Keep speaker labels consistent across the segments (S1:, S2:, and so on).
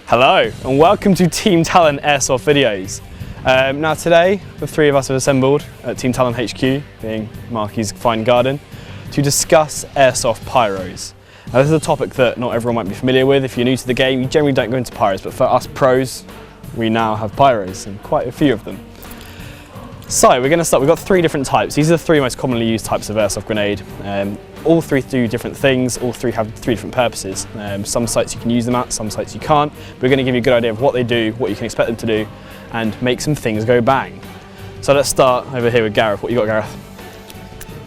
S1: Hello and welcome to Team Talon Airsoft videos. Now today the three of us have assembled at Team Talon HQ, being Marky's fine garden, to discuss airsoft pyros. Now this is a topic that not everyone might be familiar with. If you're new to the game, you generally don't go into pyros, but for us pros, we now have pyros and quite a few of them. So we're going to start, we've got three different types. These are the three most commonly used types of airsoft grenade. All three do different things, all three have three different purposes. Some sites you can use them at, some sites you can't. We're going to give you a good idea of what they do, what you can expect them to do, and make some things go bang. So let's start over here with Gareth. What you got, Gareth?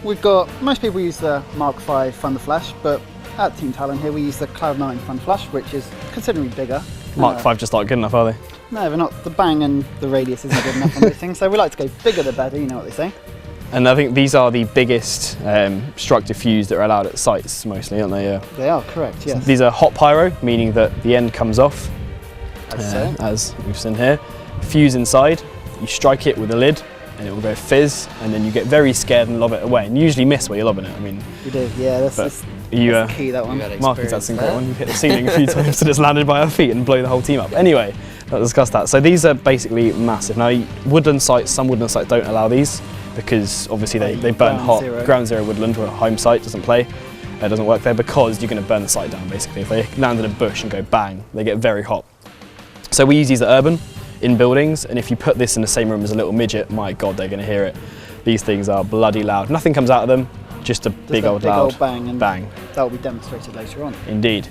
S2: We've got, most people use the Mark V Thunderflash, but at Team Talon here we use the Cloud 9 Thunderflash, which is considerably bigger.
S1: Mark V just aren't good enough, are they?
S2: No, they're not. The bang and the radius isn't good enough on those things, so we like to go bigger the better, you know what they say.
S1: And I think these are the biggest struct diffuse that are allowed at sites mostly, aren't they?
S2: They are, correct, yes.
S1: These are hot pyro, meaning that the end comes off,
S2: as
S1: we've seen here. Fuse inside, you strike it with a lid and it will go fizz, and then you get very scared and lob it away, and you usually miss where you're lobbing it. I mean,
S2: you do, yeah, that's the key, that one.
S1: Marky's had some great one. You've hit the ceiling a few times and it's landed by our feet and blow the whole team up. Anyway, let's discuss that. So these are basically massive. Now, woodland sites, some woodland sites don't allow these because obviously they burn hot. Ground zero woodland, or a home site doesn't play. It doesn't work there because you're going to burn the site down basically. If they land in a bush and go bang, they get very hot. So we use these at urban, in buildings, and if you put this in the same room as a little midget, my God, they're going to hear it. These things are bloody loud. Nothing comes out of them, just a big old loud
S2: bang, and
S1: bang.
S2: That will be demonstrated later on.
S1: Indeed.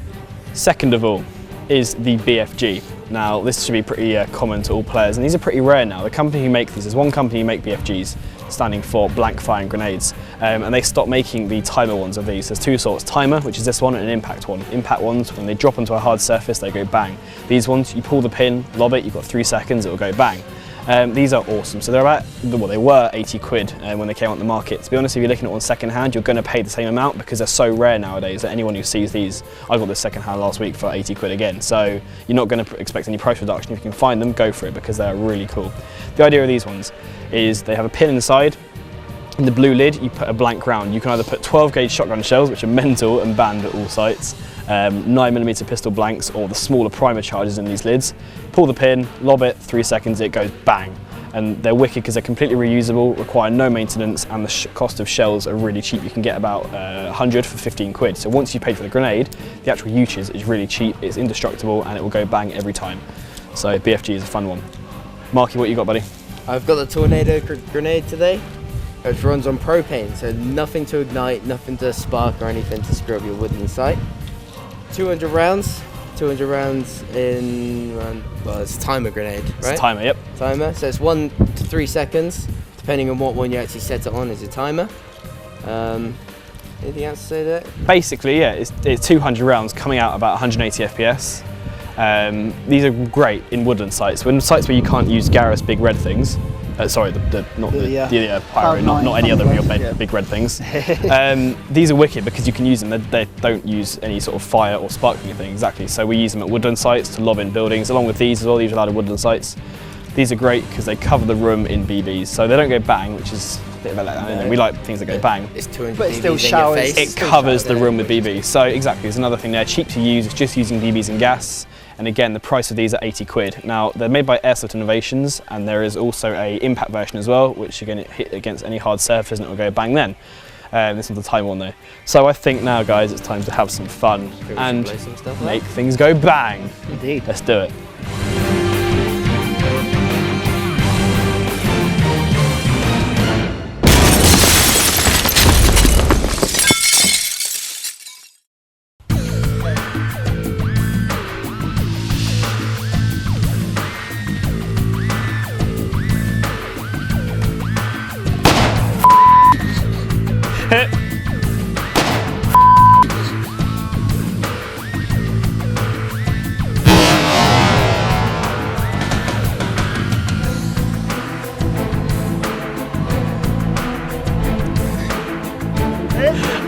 S1: Second of all is the BFG. Now this should be pretty common to all players, and these are pretty rare now. The company who make these, there's one company who make BFGs, standing for blank firing grenades, and they stopped making the timer ones of these. There's two sorts, timer, which is this one, and an impact one. Impact ones, when they drop onto a hard surface, they go bang. These ones, you pull the pin, lob it, you've got 3 seconds, it will go bang. These are awesome. So they're about, well, they were 80 quid when they came on the market. To be honest, if you're looking at one second hand, you're going to pay the same amount because they're so rare nowadays that anyone who sees these, I got this second hand last week for 80 quid again. So you're not going to expect any price reduction. If you can find them, go for it because they're really cool. The idea of these ones is they have a pin inside. In the blue lid, you put a blank round. You can either put 12 gauge shotgun shells, which are mental and banned at all sites, 9mm pistol blanks, or the smaller primer charges in these lids. Pull the pin, lob it, 3 seconds, it goes bang. And they're wicked because they're completely reusable, require no maintenance, and the cost of shells are really cheap. You can get about 100 for 15 quid. So once you pay for the grenade, the actual usage is really cheap, it's indestructible, and it will go bang every time. So BFG is a fun one. Marky, what you got, buddy?
S3: I've got the tornado grenade today, which runs on propane, so nothing to ignite, nothing to spark or anything to screw up your woodland site. 200 rounds. 200 rounds in, well, it's a timer grenade, right?
S1: It's a timer, yep.
S3: Timer, so it's 1 to 3 seconds, depending on what one you actually set it on is a timer. Anything else to say there?
S1: Basically, yeah, it's 200 rounds coming out about 180 FPS. These are great in woodland sites. When sites where you can't use Gareth's big red things, sorry, not the Pyro, not any other of your big red things. These are wicked because you can use them. They don't use any sort of fire or spark or anything, exactly. So we use them at woodland sites to lob in buildings, along with these as well. These are allowed at woodland sites. These are great because they cover the room in BBs, so they don't go bang, which is a bit of a letdown. We like things that go bang.
S3: It's 200
S2: but it still
S3: BBs
S2: showers.
S3: in your face.
S1: It covers the room with BBs. So exactly, there's another thing there. Cheap to use. It's just using BBs and gas. And again, the price of these are 80 quid. Now, they're made by Airsoft Innovations, and there is also a impact version as well, which you're going to hit against any hard surface and it will go bang then. This one's the time one though. So I think now, guys, it's time to have some fun and make things go bang.
S2: Indeed.
S1: Let's do it.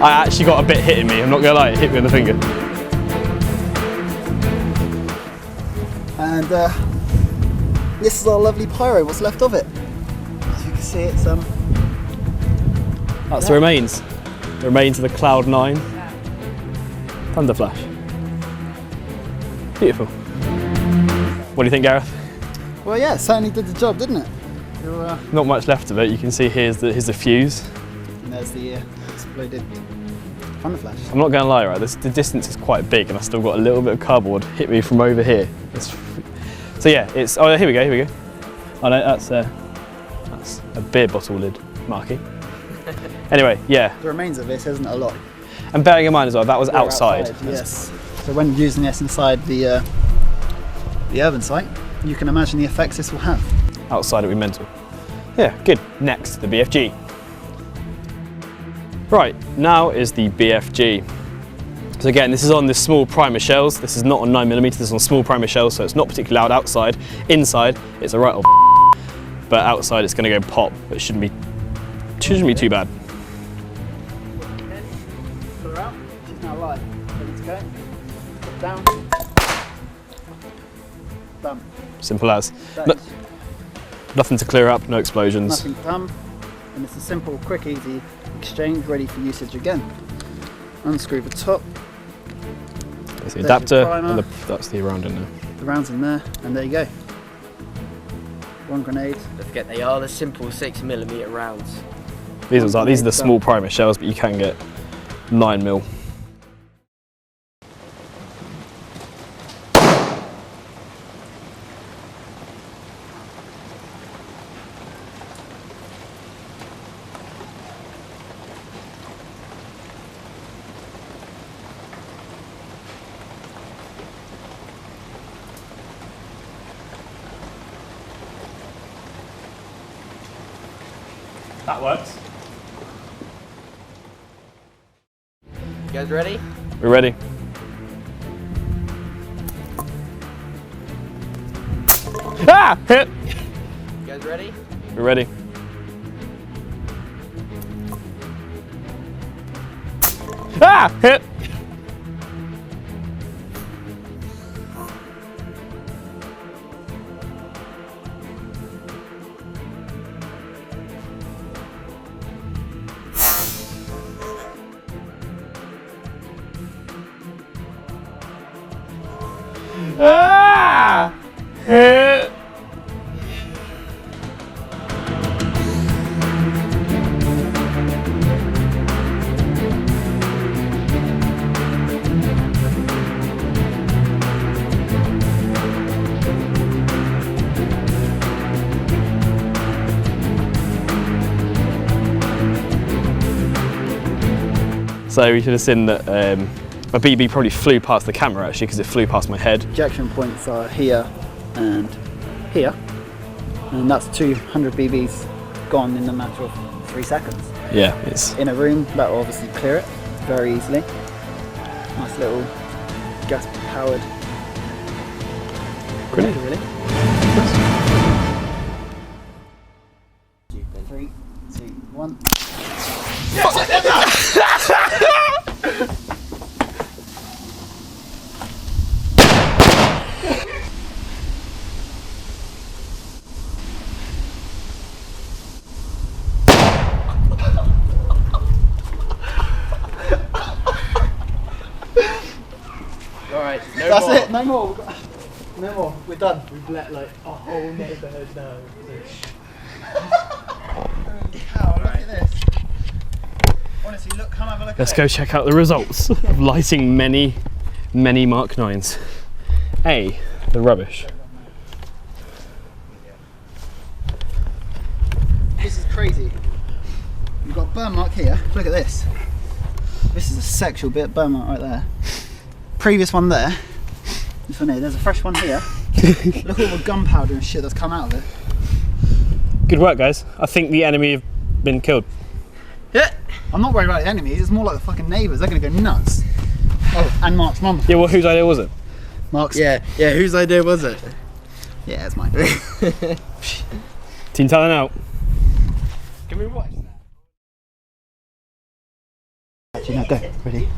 S1: I actually got a bit hitting me, I'm not gonna lie, it hit me on the finger.
S2: And this is our lovely Pyro, what's left of it. As you can see, it's
S1: that's the remains. The remains of the Cloud 9 Thunderflash. Beautiful. What do you think, Gareth?
S2: Well, yeah, certainly did the job, didn't it?
S1: Not much left of it. You can see here's the fuse.
S2: And there's the exploded Thunderflash.
S1: I'm not going to lie, right? The distance is quite big, and I've still got a little bit of cardboard hit me from over here. So yeah, it's. Oh, here we go. Here we go. Oh no, that's a beer bottle lid, Marky. Anyway, yeah.
S2: The remains of this isn't a lot.
S1: And bearing in mind as well, that was outside.
S2: Yes. So when using this inside the urban site, you can imagine the effects this will have.
S1: Outside it'll be mental. Yeah, good. Next, the BFG. Right, now is the BFG. So again, this is on the small primer shells. This is not on 9mm, this is on small primer shells, so it's not particularly loud outside. Inside, it's a right old but outside it's going to go pop, but it shouldn't be too bad.
S2: Pull her out. She's now live. Ready to go. Put down. Done.
S1: Simple as. Nothing to clear up, no explosions.
S2: Nothing done. And it's a simple, quick, easy exchange ready for usage again. Unscrew the top.
S1: There's the adapter, and that's the round in there.
S2: The round's in there, and there you go. One grenade.
S3: Don't forget, they are the simple 6mm rounds.
S1: These are the small primer shells, but you can get 9mm. That works.
S3: You guys ready?
S1: We're ready. Ah! Hit!
S3: You guys ready?
S1: We're ready. Ah! Hit! Ah! Hit! So we should have seen that a BB probably flew past the camera actually because it flew past my head.
S2: Ejection points are here and here, and that's 200 BBs gone in a matter of 3 seconds.
S1: Yeah, it's
S2: In a room, that will obviously clear it very easily. Nice little gas-powered
S1: grenade.
S2: really. 3, 2, 1.
S3: Alright,
S2: That's it, no more. No more, we're done.
S3: We've let like a whole neighbourhood know.
S2: Wow, look at this. Honestly, look, come have a look
S1: Let's
S2: at
S1: go check out the results of lighting many Mark 9s. A, the rubbish.
S2: This is crazy. You've got a burn mark here. Look at this. This is a sexual bit, burn mark right there. Previous one there. This one here. There's a fresh one here. Look at all the gunpowder and shit that's come out of it.
S1: Good work, guys. I think the enemy have been killed.
S2: Yeah. I'm not worried about the enemies. It's more like the fucking neighbours. They're going to go nuts. Oh, and Mark's mum.
S1: Yeah, well, whose idea was it?
S2: Mark's.
S3: Yeah, whose idea was it?
S2: Yeah, it's mine.
S1: Team Talon out.
S3: Can we watch that?
S2: Actually, no, go. Ready?